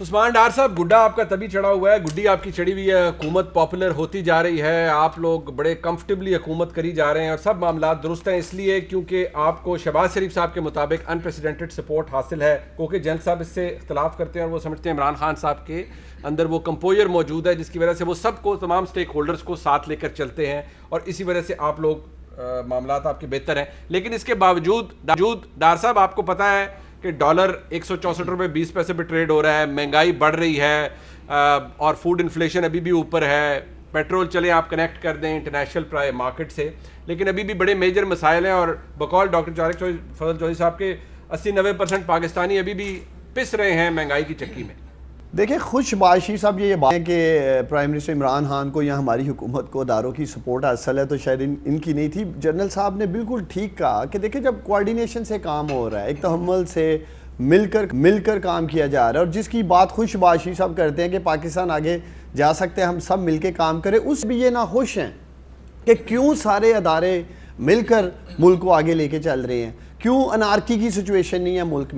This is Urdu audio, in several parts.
عثمان ڈار صاحب، گڈا آپ کا تبھی چڑھا ہوا ہے، گڈی آپ کی چڑھی ہوئی ہے، حکومت پاپولر ہوتی جا رہی ہے، آپ لوگ بڑے کمفرٹیبلی حکومت کری جا رہے ہیں اور سب معاملات درست ہیں، اس لیے کیونکہ آپ کو شہباز شریف صاحب کے مطابق انپریسیڈنٹڈ سپورٹ حاصل ہے، کیونکہ جنرل صاحب اس سے اختلاف کرتے ہیں اور وہ سمجھتے ہیں عمران خان صاحب کے اندر وہ کمپوئر موجود ہے جس کی وجہ سے وہ سب کو، تمام سٹیک ہولڈرز کو ساتھ لے کر چلتے ہیں اور اسی وجہ سے آپ لوگ معاملات آپ کے بہتر ہیں۔ لیکن اس کے باوجود ڈار صاحب آپ کو پتہ ہے کہ ڈالر 164 روپے 20 پیسے پہ ٹریڈ ہو رہا ہے، مہنگائی بڑھ رہی ہے اور فوڈ انفلیشن ابھی بھی اوپر ہے، پیٹرول چلیں آپ کنیکٹ کر دیں انٹرنیشنل مارکیٹ سے، لیکن ابھی بھی بڑے میجر مسائل ہیں اور بقول ڈاکٹر طارق فضل چودھری صاحب کے 80-90% پاکستانی ابھی بھی پس رہے ہیں مہنگائی کی چکی میں۔ دیکھیں، خوش باشی صاحب یہ بات ہے کہ پرائم منسٹر عمران خان کو یا ہماری حکومت کو اداروں کی سپورٹ حاصل ہے تو شاید ان کی نہیں تھی۔ جنرل صاحب نے بالکل ٹھیک کہا کہ دیکھیں جب کوارڈینیشن سے کام ہو رہا ہے، ایک تحمل سے مل کر کام کیا جا رہا ہے اور جس کی بات خوش باشی صاحب کرتے ہیں کہ پاکستان آگے جا سکتے ہیں، ہم سب مل کے کام کریں، اس بھی یہ ناخوش ہیں کہ کیوں سارے ادارے مل کر ملک کو آگے لے کے چل رہے ہیں، کیوں انارکی کی سچویشن نہیں ہے ملک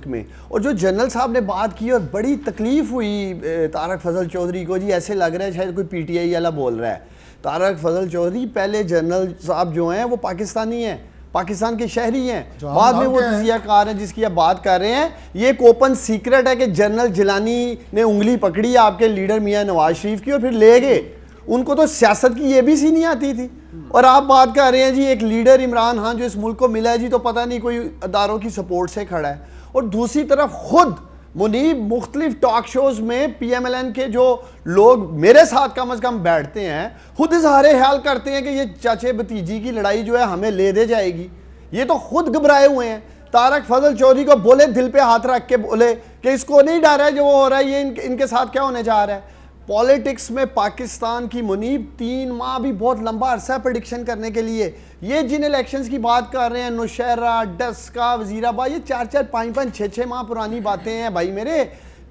میں۔ اور جو جنرل صاحب نے بات کی اور بڑی تکلیف ہوئی طارق فضل چودھری کو، جی ایسے لگ رہا ہے شاید کوئی پی ٹی آئی والا بول رہا ہے۔ طارق فضل چودھری پہلے جنرل صاحب جو ہیں وہ پاکستانی ہیں، پاکستان کے شہری ہیں، بعد میں وہ تجزیہ کار ہیں جس کی آپ بات کر رہے ہیں۔ یہ ایک اوپن سیکرٹ ہے کہ جنرل جیلانی نے انگلی پکڑی آپ کے لیڈر میاں نواز شریف کی اور پھر لے گئے، ان کو تو سیاست کی یہ بھی سی نہیں آتی تھی، اور آپ بات کر رہے ہیں جی ایک لیڈر عمران خان جو اس ملک کو ملا ہے جی تو پتہ نہیں کوئی اداروں کی سپورٹ سے کھڑا ہے۔ اور دوسری طرف خود منیب مختلف ٹاک شوز میں پی ایم ایل این کے جو لوگ میرے ساتھ کم از کم بیٹھتے ہیں خود اظہار خیال کرتے ہیں کہ یہ چاچے بھتیجی کی لڑائی جو ہے ہمیں لے دے جائے گی، یہ تو خود گھبرائے ہوئے ہیں۔ طارق فضل چودھری کو بولے، دل پہ ہاتھ رکھ کے بولے کہ اس کو نہیں ڈر ہے جو وہ ہو رہا ہے، یہ ان کے ساتھ کیا ہونے جا رہا ہے۔ پولیٹکس میں پاکستان کی منیب 3 ماہ بھی بہت لمبا عرصہ ہے پریڈکشن کرنے کے لیے۔ یہ جن الیکشنز کی بات کر رہے ہیں، نوشہرہ، ڈسکا، وزیرآباد، یہ 4-4 5-5 6-6 ماہ پرانی باتیں ہیں بھائی میرے۔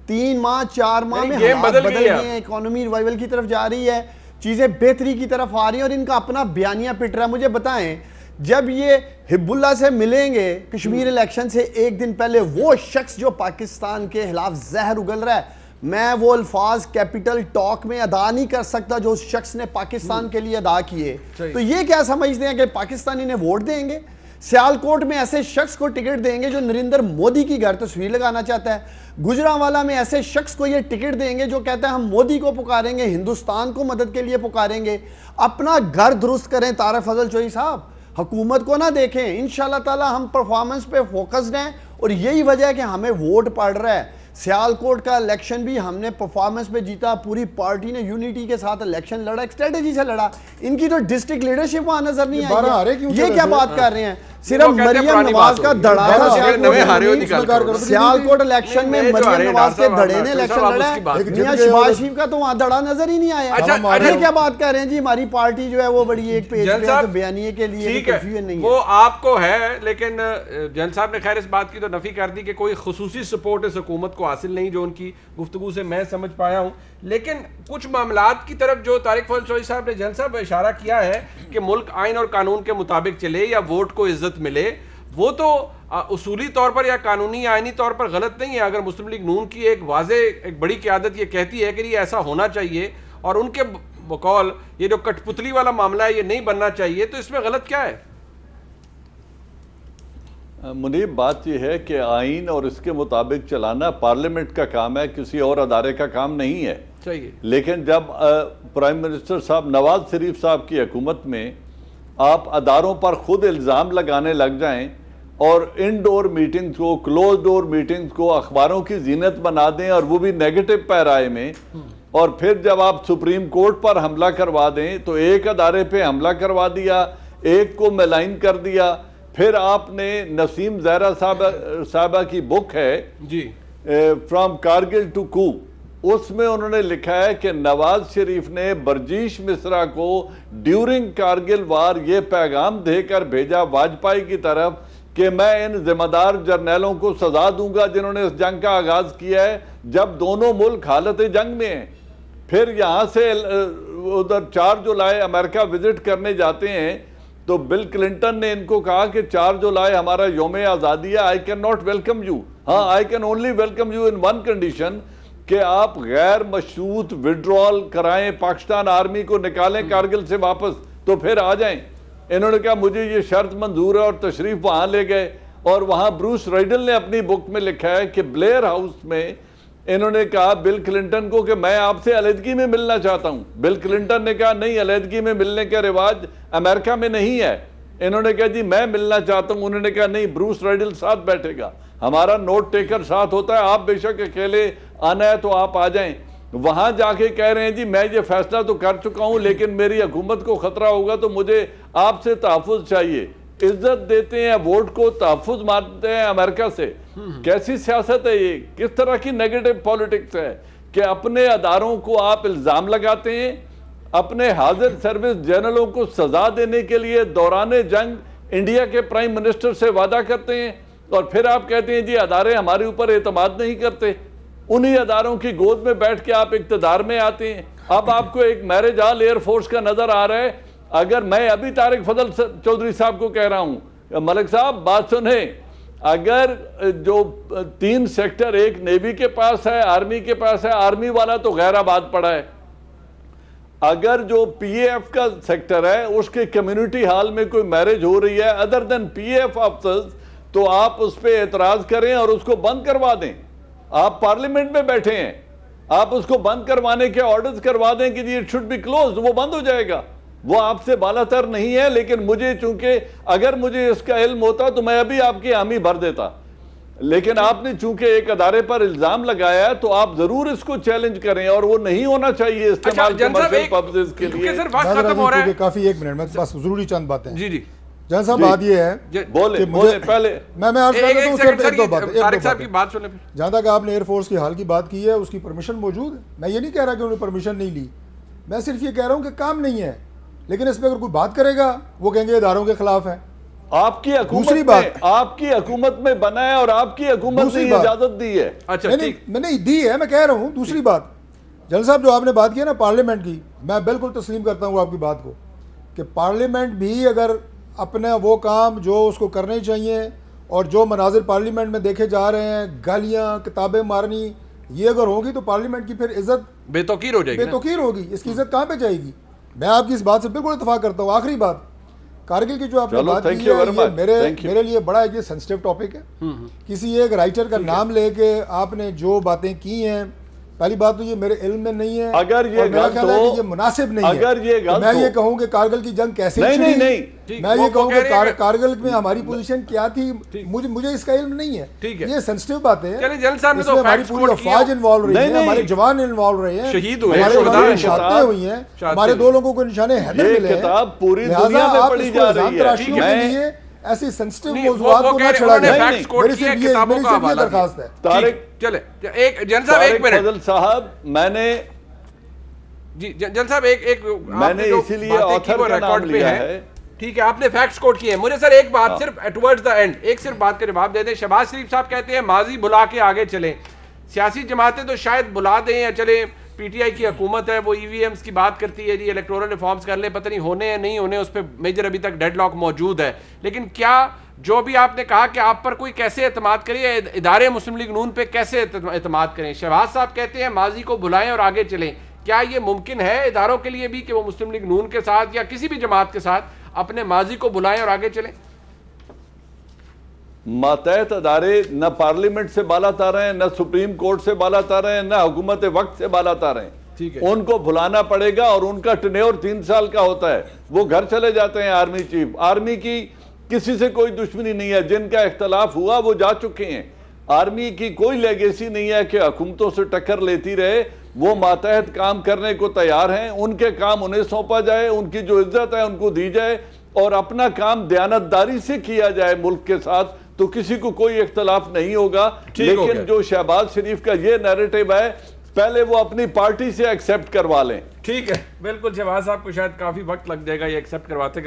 3 ماہ 4 ماہ میں حالات بدل گئے ہیں، اکانومی ریوائول کی طرف جا رہی ہے، چیزیں بہتری کی طرف آ رہی ہیں اور ان کا اپنا بیانیہ پٹ رہا ہے۔ مجھے بتائیں جب یہ حب اللہ سے ملیں گے کشمیر الیکشن سے ایک دن پہلے، وہ شخص جو پاکستان کے خلاف زہر اگل رہا ہے، میں وہ الفاظ کیپٹل ٹاک میں ادا نہیں کر سکتا جو اس شخص نے پاکستان کے لیے ادا کیے، تو یہ کیا سمجھتے ہیں کہ پاکستانی نے ووٹ دیں گے؟ سیالکوٹ میں ایسے شخص کو ٹکٹ دیں گے جو نریندر مودی کی گھر تصویر لگانا چاہتا ہے، گجرانوالہ میں ایسے شخص کو یہ ٹکٹ دیں گے جو کہتا ہے ہم مودی کو پکاریں گے، ہندوستان کو مدد کے لیے پکاریں گے۔ اپنا گھر درست کریں طارق فضل چودھری صاحب، حکومت کو نہ دیکھیں۔ انشاءاللہ تعالی ہم پرفارمنس پہ فوکسڈ ہیں اور یہی وجہ ہے کہ ہمیں ووٹ پڑ رہا ہے۔ سیالکوٹ کا الیکشن بھی ہم نے پرفارمنس پہ جیتا، پوری پارٹی نے یونٹی کے ساتھ الیکشن لڑا، ایک اسٹریٹجی سے لڑا۔ ان کی تو ڈسٹرکٹ لیڈرشپ وہاں نظر نہیں آئی ہے، یہ کیا بات کر رہے ہیں؟ صرف مریم نواز کا دھڑا تھا سیالکوٹ الیکشن میں، مریم نواز کے دھڑے نے الیکشن لڑا ہے، میاں شہباز شریف کا تو وہاں دھڑا نظر ہی نہیں آیا۔ یہ کیا بات کر رہے ہیں جی؟ ہماری پارٹی جو ہے وہ بڑی ایک پیج پہ ہے، بیانیے کے لیے کنفیوژن نہیں ہے۔ وہ آپ کو ہے، لیکن جن صاحب نے خیر اس بات کی تو نفی کر دی کہ کوئی خصوصی سپورٹ اس حکومت کو حاصل نہیں جو ان کی گفتگو سے میں سمجھ پایا ہوں، لیکن کچھ معاملات کی طرف جو طارق فضل چودھری صاحب نے جن صاحب اشارہ کیا ہے کہ ملک آئین اور قانون کے مطابق چلے یا ووٹ کو عزت ملے، وہ تو اصولی طور پر یا قانونی آئینی طور پر غلط نہیں ہے۔ اگر مسلم لیگ نون کی ایک واضح ایک بڑی قیادت یہ کہتی ہے کہ یہ ایسا ہونا چاہیے اور ان کے بقول یہ جو کٹ پتلی والا معاملہ ہے یہ نہیں بننا چاہیے، تو اس میں غلط کیا ہے؟ منیب بات یہ ہے کہ آئین اور اس کے مطابق چلانا پارلیمنٹ کا کام ہے، کسی اور ادارے کا کام نہیں ہے۔ لیکن جب پرائم منسٹر صاحب نواز شریف صاحب کی حکومت میں آپ اداروں پر خود الزام لگانے لگ جائیں اور انڈور میٹنگز کو، کلوز ڈور میٹنگز کو اخباروں کی زینت بنا دیں اور وہ بھی نیگیٹو پیرائے میں، اور پھر جب آپ سپریم کورٹ پر حملہ کروا دیں تو ایک ادارے پہ حملہ کروا دیا، ایک کو ملائن کر دیا۔ پھر آپ نے نسیم زہرا صاحبہ کی بک ہے فرام کارگل ٹو کو، اس میں انہوں نے لکھا ہے کہ نواز شریف نے برجیش مصرا کو ڈیورنگ کارگل وار یہ پیغام دے کر بھیجا واجپائی کی طرف کہ میں ان ذمہ دار جرنیلوں کو سزا دوں گا جنہوں نے اس جنگ کا آغاز کیا ہے جب دونوں ملک حالت جنگ میں ہیں۔ پھر یہاں سے ادھر 4 جولائی امریکہ وزٹ کرنے جاتے ہیں تو بل کلنٹن نے ان کو کہا کہ 4 جولائی ہمارا یوم آزادی ہے، I cannot welcome you. ہاں I can only welcome you in one condition کہ آپ غیر مشروط وڈرال کرائیں، پاکستان آرمی کو نکالیں کارگل سے واپس تو پھر آ جائیں۔ انہوں نے کہا مجھے یہ شرط منظور ہے، اور تشریف وہاں لے گئے، اور وہاں بروس رائڈل نے اپنی بک میں لکھا ہے کہ بلیئر ہاؤس میں انہوں نے کہا بل کلنٹن کو کہ میں آپ سے علیحدگی میں ملنا چاہتا ہوں۔ بل کلنٹن نے کہا نہیں، علیحدگی میں ملنے کا رواج امریکہ میں نہیں ہے۔ انہوں نے کہا جی میں ملنا چاہتا ہوں، انہوں نے کہا نہیں، بروس رائڈل ساتھ بیٹھے گا، ہمارا نوٹ ٹیکر ساتھ ہوتا ہے، آپ بے شک اکیلے آنا ہے تو آپ آ جائیں۔ وہاں جا کے کہہ رہے ہیں جی میں یہ فیصلہ تو کر چکا ہوں، لیکن میری حکومت کو خطرہ ہوگا تو مجھے آپ سے تحفظ چاہیے۔ عزت دیتے ہیں ووٹ کو، تحفظ مانتے ہیں امریکہ سے۔ کیسی سیاست ہے یہ؟ کس طرح کی نیگیٹو پولیٹکس ہے کہ اپنے اداروں کو آپ الزام لگاتے ہیں، اپنے حاضر سروس جنرلوں کو سزا دینے کے لیے دوران جنگ انڈیا کے پرائم منسٹر سے وعدہ کرتے ہیں، اور پھر آپ کہتے ہیں جی ادارے ہمارے اوپر اعتماد نہیں کرتے۔ انہی اداروں کی گود میں بیٹھ کے آپ اقتدار میں آتے ہیں۔ اب آپ کو ایک میرج ہال ایئر فورس کا نظر آ رہا ہے۔ اگر میں ابھی طارق فضل چودھری صاحب کو کہہ رہا ہوں، ملک صاحب بات سنیں، اگر جو 3 سیکٹر ایک نیوی کے پاس ہے، آرمی کے پاس ہے، آرمی والا تو غیر آباد پڑا ہے، اگر جو پی اے ایف کا سیکٹر ہے اس کے کمیونٹی ہال میں کوئی میرج ہو رہی ہے other than P A F officers, تو آپ اس پہ اعتراض کریں اور اس کو بند کروا دیں۔ آپ پارلیمنٹ میں بیٹھے ہیں، آپ اس کو بند کروانے کے آرڈرز کروا دیں کہ اٹ شوڈ بی کلوزڈ، وہ بند ہو جائے گا۔ وہ آپ سے بالا تر نہیں ہے، لیکن مجھے چونکہ اگر مجھے اس کا علم ہوتا تو میں ابھی آپ کی حامی بھر دیتا، لیکن آپ نے چونکہ ایک ادارے پر الزام لگایا ہے تو آپ ضرور اس کو چیلنج کریں، اور وہ نہیں ہونا چاہیے استعمال کمرشل پرپسز کے لیے۔ کافی 1 منٹ میں بس ضروری چند باتیں۔ جی جی جان صاحب بات یہ ہے، بولے پہلے میں عرض کرتا ہوں صرف ایک دو باتیں۔ طارق صاحب کی بات سنیں۔ جہاں تک آپ نے ایئر فورس کی حال کی بات کی ہے، اس کی پرمیشن موجود ہے، میں یہ نہیں کہہ رہا کہ انہوں نے پرمیشن نہیں لی، میں صرف یہ کہہ رہا ہوں کہ کام نہیں ہے، لیکن اس پہ اگر کوئی بات کرے گا وہ کہیں گے اداروں کے خلاف ہے۔ آپ کی حکومت میں بنا ہے اور آپ کی حکومت نے اجازت دی ہے۔ میں نے دی ہے، میں کہہ رہا ہوں۔ دوسری بات جل صاحب جو آپ نے بات کی ہے نا پارلیمنٹ کی، میں بالکل تسلیم کرتا ہوں آپ کی بات کو کہ پارلیمنٹ بھی اگر اپنا وہ کام جو اس کو کرنے چاہیے، اور جو مناظر پارلیمنٹ میں دیکھے جا رہے ہیں، گالیاں، کتابیں مارنی، یہ اگر ہوگی تو پارلیمنٹ کی پھر عزت بے توقیر ہو جائے گی، بے توقیر ہوگی۔ اس کی عزت کہاں پہ جائے گی؟ میں آپ کی اس بات سے بالکل اتفاق کرتا ہوں۔ آخری بات، کارگل کی جو آپ نے بات کی ہے، یہ میرے لیے بڑا ایک سینسٹیو ٹاپک ہے۔ کسی ایک رائٹر کا نام لے کے آپ نے جو باتیں کی ہیں، پہلی بات تو یہ میرے علم میں نہیں ہے، اگر یہ غلط ہو، یہ مناسب نہیں ہے۔ اگر یہ غلط میں یہ کہوں کہ کارگل کی جنگ کیسے چھڑی، میں یہ کہوں کہ کارگل میں ہماری پوزیشن کیا تھی، مجھے اس کا علم نہیں ہے۔ یہ سینسٹیو باتیں ہیں، اس میں ہماری پوری افواج انوالو رہی ہیں، ہمارے جوان انوالو رہے ہیں، شہید ہوئے، ہمارے شہادتیں ہوئی ہیں، ہمارے 2 لوگوں کو نشان حیدر ملے ہیں۔ لہٰذا آپ اس کو الزام تراشیوں کے لیے ایسی سینسٹیو موضوعات کو نہ چھڑا دیں۔ میری صرف یہ درخواست ہے۔ چلے جن صاحب 1 منٹ، فضل صاحب میں نے جی جن صاحب ایک میں نے اسی لیے آتھر کا نام لیا ہے۔ ٹھیک ہے، آپ نے فیکٹس کوٹ کیے ہیں۔ مجھے سر ایک بات صرف ٹورڈز دا اینڈ ایک صرف بات کا جواب دے دیں۔ شہباز شریف صاحب کہتے ہیں ماضی بھلا کے آگے چلیں، سیاسی جماعتیں تو شاید بلا دیں یا چلیں، پی ٹی آئی کی حکومت ہے وہ ای وی ایمز کی بات کرتی ہے، جی الیکٹورل ریفارمز کر لیں، پتہ نہیں ہونے یا نہیں ہونے، اس پہ میجر ابھی تک ڈیڈ لاک موجود ہے۔ لیکن کیا جو بھی آپ نے کہا کہ آپ پر کوئی کیسے اعتماد کرے، ادارے مسلم لیگ نون پہ کیسے اعتماد کریں؟ شہباز صاحب کہتے ہیں ماضی کو بلائیں اور آگے چلیں، کیا یہ ممکن ہے اداروں کے لیے بھی کہ وہ مسلم لیگ نون کے ساتھ یا کسی بھی جماعت کے ساتھ اپنے ماضی کو بلائیں اور آگے چلیں؟ ماتحت ادارے نہ پارلیمنٹ سے بالا تار ہیں، نہ سپریم کورٹ سے بالا تار ہیں، نہ حکومت وقت سے بالا تار ہیں۔ ان کو بھلانا پڑے گا، اور ان کا ٹینیور 3 سال کا ہوتا ہے، وہ گھر چلے جاتے ہیں۔ آرمی چیف، آرمی کی کسی سے کوئی دشمنی نہیں ہے، جن کا اختلاف ہوا وہ جا چکے ہیں۔ آرمی کی کوئی لیگیسی نہیں ہے کہ حکومتوں سے ٹکر لیتی رہے، وہ ماتحت کام کرنے کو تیار ہیں، ان کے کام انہیں سونپا جائے، ان کی جو عزت ہے ان کو دی جائے، اور اپنا کام دیانتداری سے کیا جائے ملک کے ساتھ، تو کسی کو کوئی اختلاف نہیں ہوگا۔ لیکن جو شہباز شریف کا یہ نیریٹو ہے، پہلے وہ اپنی پارٹی سے ایکسپٹ کروا لیں۔ ٹھیک ہے، بالکل شہباز صاحب کو شاید کافی وقت لگ جائے گا یہ ایکسپٹ کرواتے